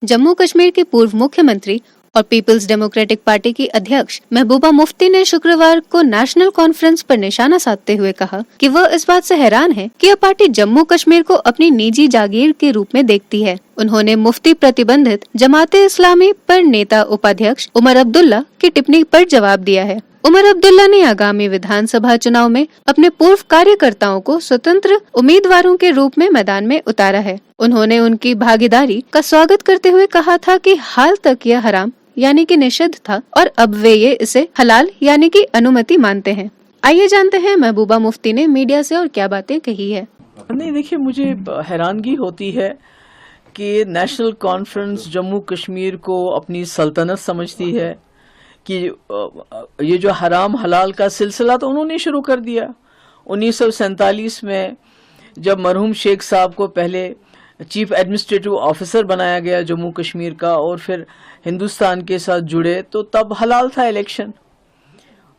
जम्मू कश्मीर की पूर्व मुख्यमंत्री और पीपल्स डेमोक्रेटिक पार्टी की अध्यक्ष महबूबा मुफ्ती ने शुक्रवार को नेशनल कॉन्फ्रेंस पर निशाना साधते हुए कहा कि वह इस बात से हैरान है कि यह पार्टी जम्मू कश्मीर को अपनी निजी जागीर के रूप में देखती है। उन्होंने मुफ्ती प्रतिबंधित जमाते इस्लामी पर नेता उपाध्यक्ष उमर अब्दुल्ला की टिप्पणी पर जवाब दिया है। उमर अब्दुल्ला ने आगामी विधानसभा चुनाव में अपने पूर्व कार्यकर्ताओं को स्वतंत्र उम्मीदवारों के रूप में मैदान में उतारा है। उन्होंने उनकी भागीदारी का स्वागत करते हुए कहा था कि हाल तक यह हराम यानी कि निषिद्ध था और अब वे ये इसे हलाल यानी कि अनुमति मानते हैं। आइए जानते हैं महबूबा मुफ्ती ने मीडिया से और क्या बातें कही है। नहीं, देखिए, मुझे हैरानगी होती है कि नेशनल कॉन्फ्रेंस जम्मू कश्मीर को अपनी सल्तनत समझती है कि ये जो हराम हलाल का सिलसिला तो उन्होंने शुरू कर दिया। 1947 में जब मरहूम शेख साहब को पहले चीफ एडमिनिस्ट्रेटिव ऑफिसर बनाया गया जम्मू कश्मीर का और फिर हिंदुस्तान के साथ जुड़े, तो तब हलाल था इलेक्शन।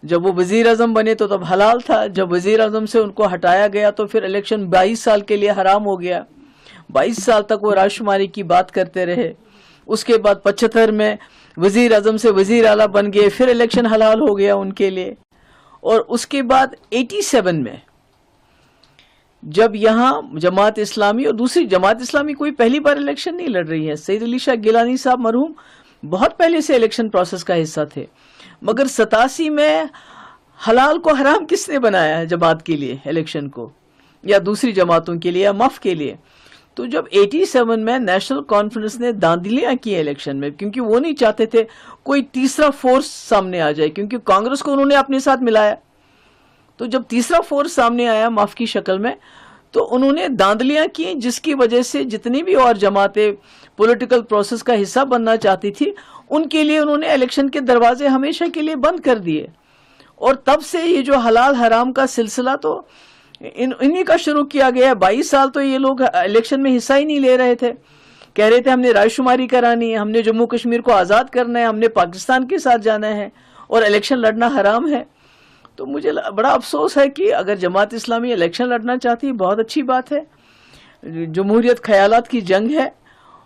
जब वो वजीर आजम बने तो तब हलाल था। जब वजीर आजम से उनको हटाया गया तो फिर इलेक्शन 22 साल के लिए हराम हो गया। 22 साल तक वो राजकुमारी की बात करते रहे। उसके बाद 75 में वजीर आजम से वजीर आला बन गए, फिर इलेक्शन हलाल हो गया उनके लिए। और उसके बाद 87 में जब यहाँ जमात इस्लामी और दूसरी जमात इस्लामी कोई पहली बार इलेक्शन नहीं लड़ रही है। सईद अली शाह गिलानी साहब मरहूम बहुत पहले से इलेक्शन प्रोसेस का हिस्सा थे, मगर 87 में हलाल को हराम किसने बनाया है जमात के लिए इलेक्शन को, या दूसरी जमातों के लिए, या मफ के लिए। तो जब 87 में नेशनल कॉन्फ्रेंस ने धांधलियां की इलेक्शन में, क्योंकि वो नहीं चाहते थे कोई तीसरा फोर्स सामने आ जाए, क्योंकि कांग्रेस को उन्होंने अपने साथ मिलाया। तो जब तीसरा फोर्स सामने आया माफ की शक्ल में, तो उन्होंने धांधलियां की, जिसकी वजह से जितनी भी और जमातें पॉलिटिकल प्रोसेस का हिस्सा बनना चाहती थी उनके लिए उन्होंने इलेक्शन के दरवाजे हमेशा के लिए बंद कर दिए। और तब से ये जो हलाल हराम का सिलसिला तो इन्हीं का शुरू किया गया। 22 साल तो ये लोग इलेक्शन में हिस्सा ही नहीं ले रहे थे। कह रहे थे हमने राजकुमारी करानी है, हमने जम्मू कश्मीर को आज़ाद करना है, हमने पाकिस्तान के साथ जाना है और इलेक्शन लड़ना हराम है। तो मुझे बड़ा अफसोस है कि अगर जमात इस्लामी इलेक्शन लड़ना चाहती है, बहुत अच्छी बात है। जमहूरियत ख्यालात की जंग है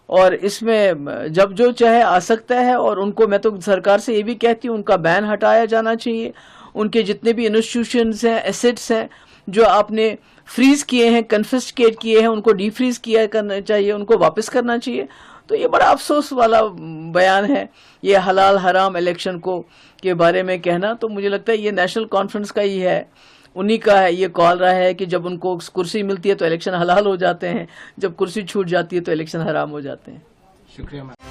और इसमें जब जो चाहे आ सकता है। और उनको, मैं तो सरकार से ये भी कहती हूँ, उनका बैन हटाया जाना चाहिए। उनके जितने भी इंस्टीट्यूशंस हैं, एसेट्स हैं जो आपने फ्रीज किए हैं, कन्फिस्केट किए हैं, उनको डीफ्रीज किया करना चाहिए, उनको वापस करना चाहिए। तो ये बड़ा अफसोस वाला बयान है ये हलाल हराम इलेक्शन को के बारे में कहना। तो मुझे लगता है ये नेशनल कॉन्फ्रेंस का ही है, उन्हीं का है ये कॉल रहा है कि जब उनको कुर्सी मिलती है तो इलेक्शन हलाल हो जाते हैं, जब कुर्सी छूट जाती है तो इलेक्शन हराम हो जाते हैं। शुक्रिया।